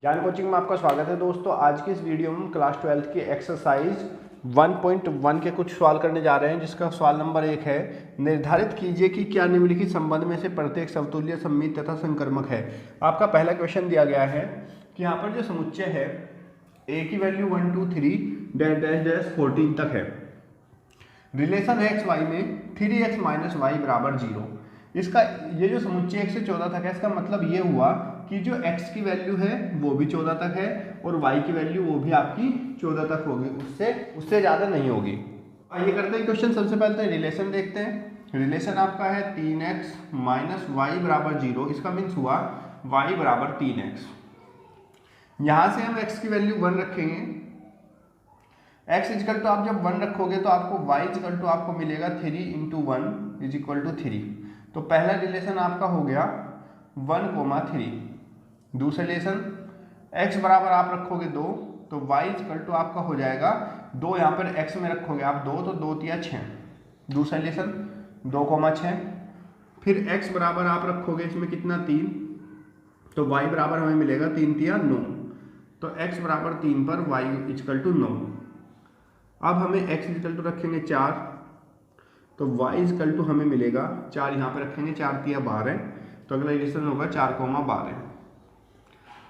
ज्ञान कोचिंग में आपका स्वागत है दोस्तों। आज की इस वीडियो में क्लास 12 की एक्सरसाइज 1.1 के कुछ सवाल करने जा रहे हैं, जिसका सवाल नंबर 1 है, निर्धारित कीजिए कि क्या निम्नलिखित संबंध में से प्रत्येक समतुल्य सममित तथा संकर्मक है। आपका पहला क्वेश्चन दिया गया है कि यहाँ पर जो समुच्चय है ए की वैल्यू 1 2 3 डैश डैश डैश 14 तक है। रिलेशन है एक्स वाई में 3x माइनस वाई बराबर 0। इसका ये जो समुच्चय 1 से 14 तक है, इसका मतलब ये हुआ कि जो x की वैल्यू है वो भी 14 तक है और y की वैल्यू वो भी आपकी 14 तक होगी, उससे ज़्यादा नहीं होगी। आइए करते हैं क्वेश्चन। सबसे पहले तो रिलेशन देखते हैं। रिलेशन आपका है 3x माइनस वाई बराबर 0। इसका मीन्स हुआ y बराबर 3x। यहाँ से हम x की वैल्यू 1 रखेंगे। x इजकल टू आप जब 1 रखोगे तो आपको y इजकल टू आपको मिलेगा 3 इंटू 1 इज इक्वल टू 3। तो पहला रिलेशन आपका हो गया 1,3। दूसरा रिलेशन x बराबर आप रखोगे 2 तो y इजकल टू आपका हो जाएगा 2, यहाँ पर x में रखोगे आप 2 तो 2 तिया 6। दूसरा रिलेशन 2,6। फिर x बराबर आप रखोगे इसमें कितना 3, तो y बराबर हमें मिलेगा 3 तिया 9। तो x बराबर 3 पर y इजकल टू 9। अब हमें x इजकल टू रखेंगे 4 तो y इजकल टू हमें मिलेगा 4, यहाँ पे रखेंगे 4 तिया 12। तो अगला रिलेशन होगा 4,12।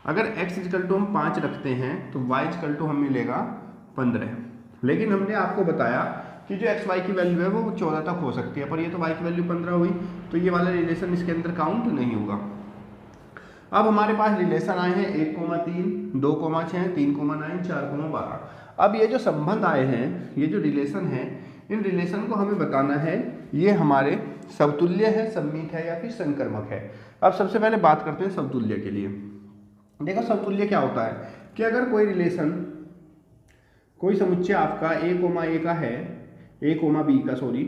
अगर x इजकल टू हम 5 रखते हैं तो y इजकल टू हमें मिलेगा 15। लेकिन हमने आपको बताया कि जो x y की वैल्यू है वो 14 तक हो सकती है, पर ये तो y की वैल्यू 15 हुई, तो ये वाला रिलेशन इसके अंदर काउंट नहीं होगा। अब हमारे पास रिलेशन आए हैं 1,3, 2,6, 3,9, 4,12। अब ये जो संबंध आए हैं, ये जो रिलेशन है, इन रिलेशन को हमें बताना है ये हमारे समतुल्य है, सममित है या फिर संकर्मक है। अब सबसे पहले बात करते हैं समतुल्य के लिए। देखो समतुल्य क्या होता है कि अगर कोई रिलेशन, कोई समुच्चय आपका a, का है, a, b का सॉरी,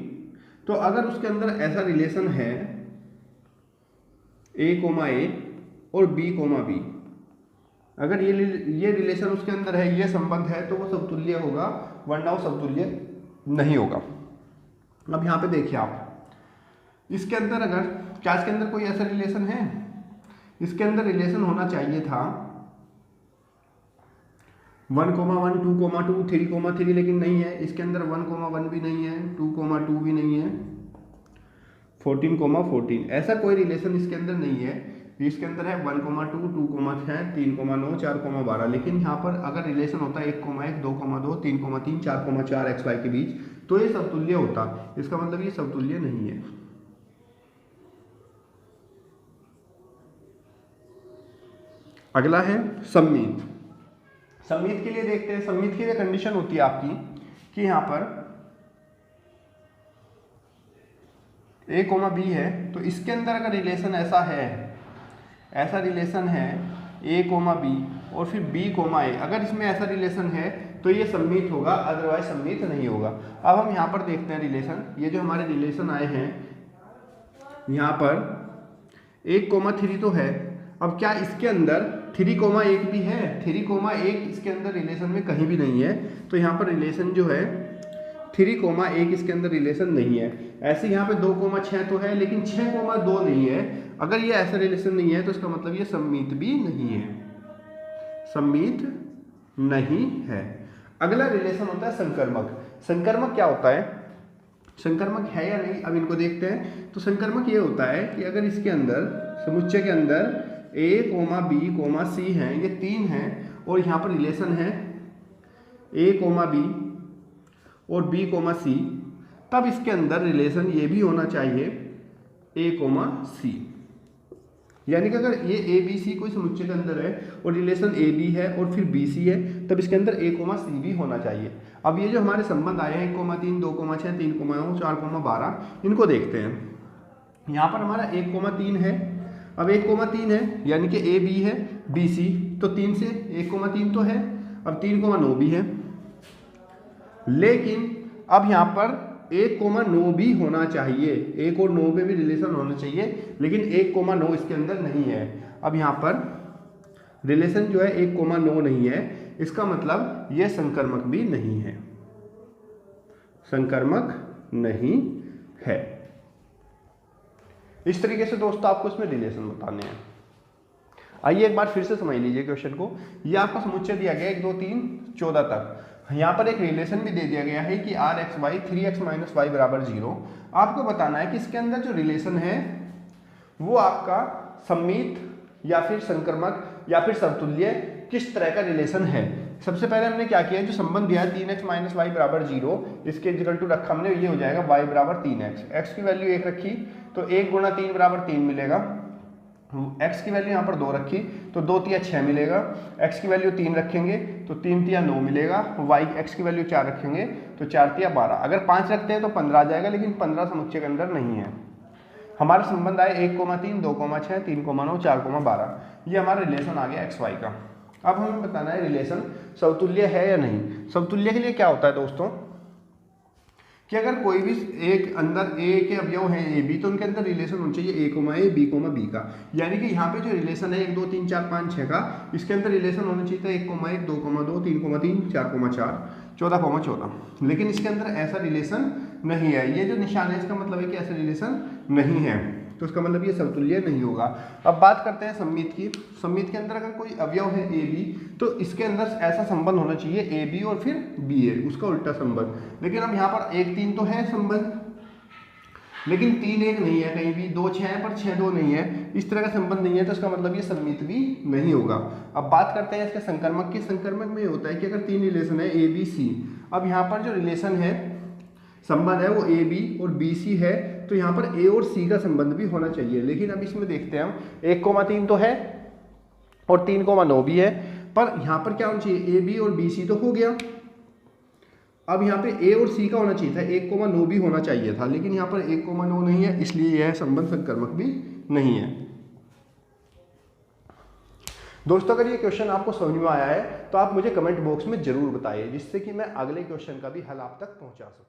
तो अगर उसके अंदर ऐसा रिलेशन है a, और b, अगर ये रिलेशन उसके अंदर है, ये संबंध है, तो वो समतुल्य होगा, वरना वो समतुल्य नहीं होगा। अब यहाँ पे देखिए आप, इसके अंदर अगर क्या इसके अंदर कोई ऐसा रिलेशन है, इसके अंदर रिलेशन होना चाहिए था 1,1, 2,2, 3,3, लेकिन नहीं है। इसके अंदर 1,1 भी नहीं है, 2,2 भी नहीं है, 14,14 ऐसा कोई रिलेशन इसके अंदर नहीं है। इसके अंदर है 1,2, 2,6, 3,9, 4,12। लेकिन यहाँ पर अगर रिलेशन होता है 1,1, 2,2, 3,3, 4,4 एक्स वाई के बीच, तो ये समतुल्य होता। इसका मतलब ये समतुल्य नहीं है। अगला है सममित। सममित के लिए देखते हैं। सममित के लिए कंडीशन होती है आपकी कि यहाँ पर a, b है, तो इसके अंदर अगर रिलेशन ऐसा है, ऐसा रिलेशन है a, b और फिर b, a, अगर इसमें ऐसा रिलेशन है तो ये सममित होगा, अदरवाइज सममित नहीं होगा। अब हम यहाँ पर देखते हैं रिलेशन। ये जो हमारे रिलेशन आए हैं, यहाँ पर 1,3 तो है। अब क्या इसके अंदर 3,1 भी है? 3,1 इसके अंदर रिलेशन में कहीं भी नहीं है, तो यहाँ पर रिलेशन जो है 3,1 इसके अंदर रिलेशन नहीं है। ऐसे यहाँ पे 2,6 तो है, लेकिन 6,2 नहीं है। अगर ये ऐसा रिलेशन नहीं है तो इसका मतलब ये सममित भी नहीं है, सममित नहीं है। अगला रिलेशन होता है संकर्मक। संकर्मक क्या होता है, संकर्मक है या नहीं, अब इनको देखते हैं। तो संकर्मक ये होता है कि अगर इसके अंदर, समुच्चय के अंदर a, b, c हैं, ये 3 हैं, और यहाँ पर रिलेशन है a, b और b, c, तब इसके अंदर रिलेशन ये भी होना चाहिए a, c। यानी कि अगर ये a, b, c कोई समुच्चय के अंदर है और रिलेशन a, b है और फिर b, c है, तब इसके अंदर a, c भी होना चाहिए। अब ये जो हमारे संबंध आए हैं 1,3, 2,6, 3,9, 4,12, इनको देखते हैं। यहाँ पर हमारा 1,3 है। अब 1,3 है यानी कि a, b है, b, c, तो 3 से 1,3 तो है। अब 3,9 भी है, लेकिन अब यहाँ पर 1,9 भी होना चाहिए, 1 और 9 में भी रिलेशन होना चाहिए, लेकिन 1,9 इसके अंदर नहीं है। अब यहाँ पर रिलेशन जो है 1,9 नहीं है, इसका मतलब यह संकर्मक भी नहीं है, संकर्मक नहीं है। इस तरीके से दोस्तों आपको इसमें रिलेशन बताने हैं। आइए एक बार फिर से समझ लीजिए क्वेश्चन को। ये आपका समुच्चय दिया गया 1 2 3 14 तक। यहाँ पर एक रिलेशन भी दे दिया गया है कि R X Y 3x minus Y बराबर 0। आपको बताना है कि इसके अंदर जो रिलेशन है वो आपका सम्मित या फिर संक्रमक या फिर समतुल्य किस तरह का रिलेशन है। सबसे पहले हमने क्या किया, जो संबंध दिया है 3x माइनस वाई बराबर 0, इसके इक्वल टू रखा हमने, ये हो जाएगा y बराबर 3x। x की वैल्यू 1 रखी तो 1 गुणा 3 बराबर 3 मिलेगा। x की वैल्यू यहाँ पर 2 रखी तो 2 तिया 6 मिलेगा। x की वैल्यू 3 रखेंगे तो 3 तिया 9 मिलेगा। y x की वैल्यू 4 रखेंगे तो 4 तिया 12। अगर 5 रखते हैं तो 15 आ जाएगा, लेकिन 15 समुच्चय के अंदर नहीं है। हमारा संबंध आए 1,3 2,6 3,9 4,12। ये हमारा रिलेशन आ गया एक्स वाई का। अब हमें बताना है रिलेशन समतुल्य है या नहीं। समतुल्य के लिए क्या होता है दोस्तों कि अगर कोई भी एक अंदर ए के अवयव हैं ए बी, तो उनके अंदर रिलेशन होना चाहिए a, b का। यानी कि यहाँ पे जो रिलेशन है 1 2 3 4 5 6 का, इसके अंदर रिलेशन होना चाहिए था 1,1 2,2 3,3 4,4 14,14। लेकिन इसके अंदर ऐसा रिलेशन नहीं है। ये जो निशान है इसका मतलब है कि ऐसा रिलेशन नहीं है, तो इसका मतलब ये समतुल्य नहीं होगा। अब बात करते हैं सम्मित की। सम्मित के अंदर अगर कोई अवयव है ए बी, तो इसके अंदर ऐसा संबंध होना चाहिए ए बी और फिर बी ए, उसका उल्टा संबंध। लेकिन अब यहाँ पर 1 3 तो है संबंध, लेकिन 3 1 नहीं है कहीं भी, 2 6 है पर 6 2 नहीं है, इस तरह का संबंध नहीं है, तो इसका मतलब ये सम्मित भी नहीं होगा। अब बात करते हैं इसके संकर्मक की। संकर्मक में होता है कि अगर 3 रिलेशन है ए बी सी, अब यहाँ पर जो रिलेशन है संबंध है वो ए बी और बी सी है, तो यहाँ पर ए और सी का संबंध भी होना चाहिए। लेकिन अब इसमें देखते हैं हम 1,3 तो है और 3,9 भी है, पर यहाँ पर क्या होना चाहिए, ए बी और बी सी तो हो गया। अब यहाँ पे ए और सी का होना चाहिए था, 1,9 भी होना चाहिए था, लेकिन यहाँ पर 1,9 नहीं है, इसलिए यह संबंध संकर्मक भी नहीं है। दोस्तों अगर ये क्वेश्चन आपको समझ में आया है तो आप मुझे कमेंट बॉक्स में जरूर बताइए, जिससे कि मैं अगले क्वेश्चन का भी हल आप तक पहुंचा सकूं।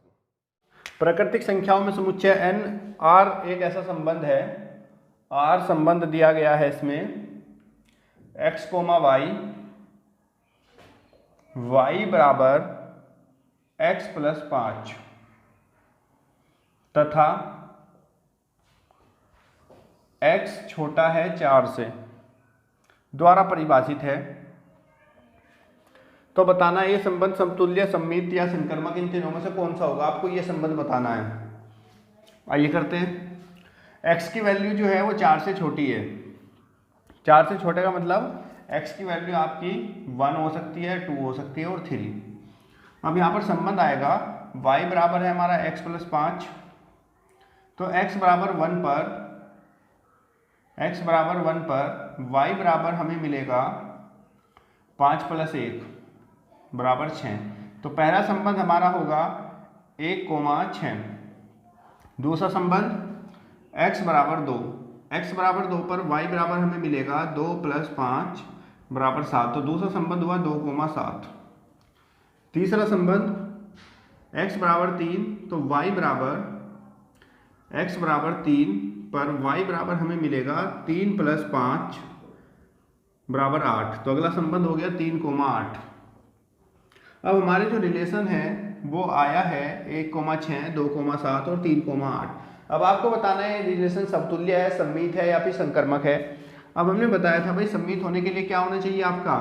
प्राकृतिक संख्याओं में समुच्चय n r एक ऐसा संबंध है, r संबंध दिया गया है इसमें x, y, y बराबर x प्लस 5 तथा x छोटा है 4 से द्वारा परिभाषित है। तो बताना ये संबंध समतुल्य, सम्मित या संकर्मक, इन तीनों में से कौन सा होगा, आपको ये संबंध बताना है। आइए करते हैं। x की वैल्यू जो है वो 4 से छोटी है। 4 से छोटे का मतलब x की वैल्यू आपकी 1 हो सकती है, 2 हो सकती है और 3। अब यहाँ पर संबंध आएगा y बराबर है हमारा x प्लस 5, तो x बराबर 1 पर y बराबर हमें मिलेगा 5 प्लस 1 बराबर 6। तो पहला संबंध हमारा होगा 1,6। दूसरा संबंध x बराबर 2, x बराबर 2 पर y बराबर हमें मिलेगा 2 प्लस 5 बराबर 7। तो दूसरा संबंध हुआ 2,7। तीसरा संबंध x बराबर 3, तो y बराबर x बराबर 3 पर y बराबर हमें मिलेगा 3 प्लस 5 बराबर 8। तो अगला संबंध हो गया 3,8। अब हमारे जो रिलेशन है वो आया है 1,6 2,7 और 3,8। अब आपको बताना है रिलेशन समतुल्य है, सम्मित है या फिर संकर्मक है। अब हमने बताया था भाई सम्मित होने के लिए क्या होना चाहिए आपका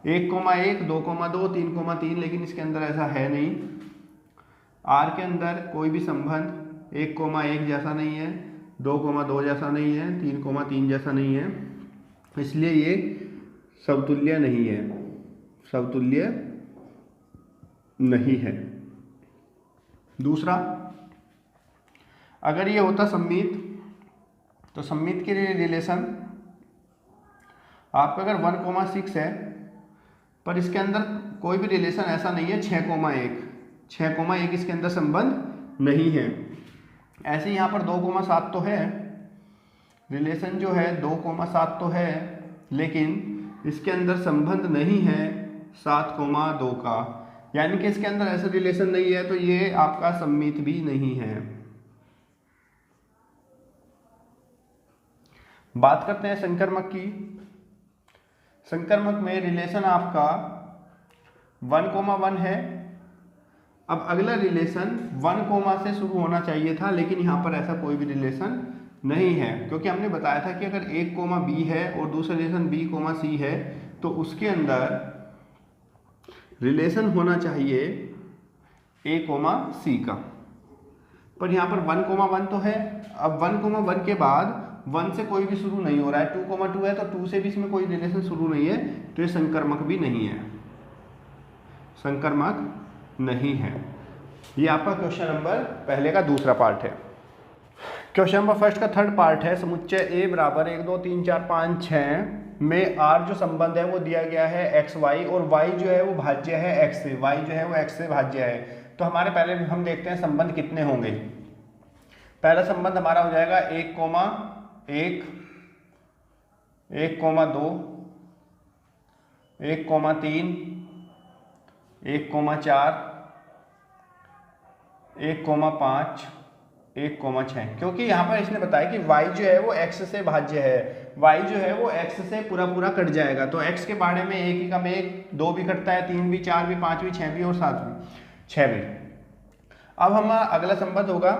1,1 2,2 3,3, लेकिन इसके अंदर ऐसा है नहीं। आर के अंदर कोई भी संबंध 1,1 जैसा नहीं है, 2,2 जैसा नहीं है, 3,3 जैसा नहीं है, इसलिए ये समतुल्य नहीं है, समतुल्य नहीं है। दूसरा, अगर ये होता सम्मित, तो सम्मित के लिए रिलेशन आपका अगर 1,6 है, पर इसके अंदर कोई भी रिलेशन ऐसा नहीं है 6,1 इसके अंदर संबंध नहीं है। ऐसे ही यहाँ पर 2,7 तो है, रिलेशन जो है 2,7 तो है, लेकिन इसके अंदर संबंध नहीं है 7,2 का, यानी कि इसके अंदर ऐसा रिलेशन नहीं है, तो ये आपका सम्मित भी नहीं है। बात करते हैं संकर्मक की। संकर्मक में रिलेशन आपका 1,1 है। अब अगला रिलेशन 1, से शुरू होना चाहिए था, लेकिन यहाँ पर ऐसा कोई भी रिलेशन नहीं है, क्योंकि हमने बताया था कि अगर a कोमा बी है और दूसरा रिलेशन b कोमा सी है तो उसके अंदर रिलेशन होना चाहिए a कोमा सी का। पर यहाँ पर 1 कोमा 1 तो है। अब 1 कोमा 1 के बाद 1 से कोई भी शुरू नहीं हो रहा है, 2 कोमा 2 है तो 2 से भी इसमें कोई रिलेशन शुरू नहीं है, तो ये संकर्मक भी नहीं है, संकर्मक नहीं है। ये आपका क्वेश्चन नंबर पहले का दूसरा पार्ट है। क्वेश्चन नंबर फर्स्ट का थर्ड पार्ट है, समुच्चय A बराबर 1 2 3 4 5 6 में R जो संबंध है वो दिया गया है x y और y जो है वो भाज्य है x से, y जो है वो x से भाज्य है। तो हमारे पहले हम देखते हैं संबंध कितने होंगे। पहला संबंध हमारा हो जाएगा 1 comma 1, 1 comma 2, 1 comma 3, 1 comma 4, 1 comma 5, 1 comma 6। क्योंकि यहाँ पर इसने बताया कि y जो है वो x से भाज्य है, y जो है वो x से पूरा पूरा कट जाएगा, तो x के बारे में 1 ही कम 1, 2 भी कटता है, 3 भी, 4 भी, 5 भी, 6 भी और 7 भी, 6 भी। अब हमारा अगला संबंध होगा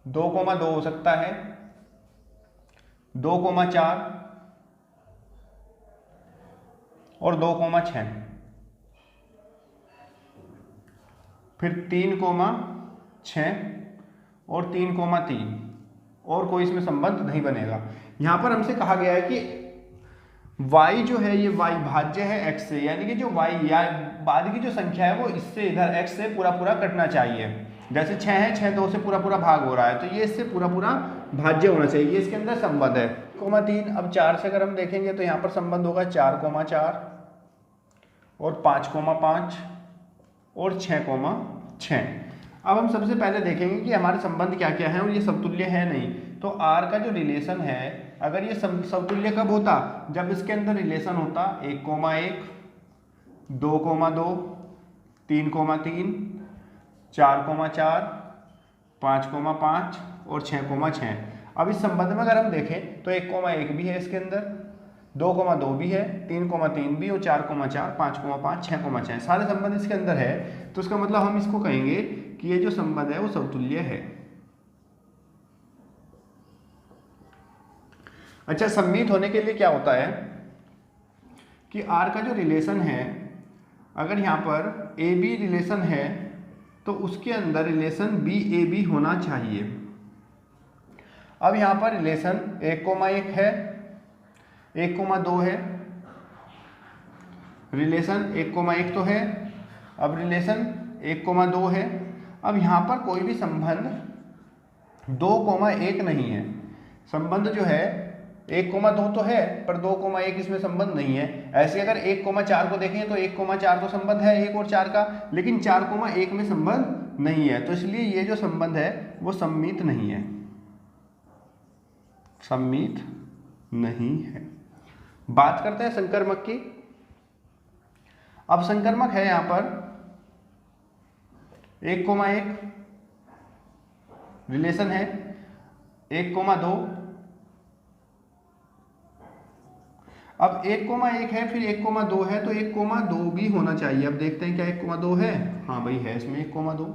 2 कोमा 2 हो सकता है, 2 कोमा 4 और 2 कोमा 6, फिर 3 कोमा 6 और 3 कोमा 3, और कोई इसमें संबंध नहीं बनेगा। यहां पर हमसे कहा गया है कि y जो है ये y भाज्य है x से, यानी कि जो y या बाद की जो संख्या है वो इससे इधर x से पूरा पूरा कटना चाहिए। जैसे 6 है, 6 2 से पूरा पूरा भाग हो रहा है, तो ये इससे पूरा पूरा भाज्य होना चाहिए, ये इसके अंदर संबंध है। कोमा 3, अब 4 से अगर हम देखेंगे तो यहाँ पर संबंध होगा 4 कोमा 4 और 5 कोमा 5 और 6 कोमा 6। अब हम सबसे पहले देखेंगे कि हमारे संबंध क्या क्या है और ये समतुल्य है नहीं। तो R का जो रिलेशन है, अगर ये समतुल्य कब होता, जब इसके अंदर रिलेशन होता 1 comma 1, 2 comma 2, 3 comma 3, 4 comma 4, 5 comma 5 और 6 कोमा 6। अब इस संबंध में अगर हम देखें तो 1 कोमा 1 भी है इसके अंदर, 2 कोमा 2 भी है, 3 कोमा 3 भी और 4 कोमा 4, 5 कोमा 5, 6 कोमा 6, सारे संबंध इसके अंदर है। तो इसका मतलब हम इसको कहेंगे कि ये जो संबंध है वो समतुल्य है। अच्छा, सममित होने के लिए क्या होता है कि R का जो रिलेशन है, अगर यहाँ पर AB रिलेशन है तो उसके अंदर रिलेशन BAB होना चाहिए। अब यहाँ पर रिलेशन 1 कोमा 1 है, 1 कोमा 2 है, रिलेशन 1 कोमा 1 तो है, अब रिलेशन 1 कोमा 2 है। अब यहाँ पर कोई भी संबंध 2 कोमा 1 नहीं है। संबंध जो है 1 कोमा 2 तो है, पर 2 कोमा 1 इसमें संबंध नहीं है। ऐसे अगर 1 कोमा 4 को देखें तो 1 कोमा 4 तो संबंध है 1 और 4 का, लेकिन 4 कोमा 1 में संबंध नहीं है, तो इसलिए ये जो संबंध है वो सममित नहीं है, सममित नहीं है। बात करते हैं संकर्मक की। अब संकर्मक है यहां पर 1 कोमा 1 रिलेशन है, 1 कोमा 2, अब 1 कोमा 1 है, फिर 1 कोमा 2 है, तो 1 कोमा 2 भी होना चाहिए। अब देखते हैं क्या 1 कोमा 2 है, हाँ भाई है इसमें 1 कोमा 2।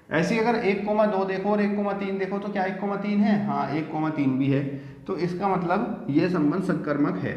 ऐसे अगर 1 कोमा 2 देखो और 1 कोमा 3 देखो तो क्या 1 कोमा 3 है, हाँ 1 कोमा 3 भी है, तो इसका मतलब ये संबंध संकर्मक है।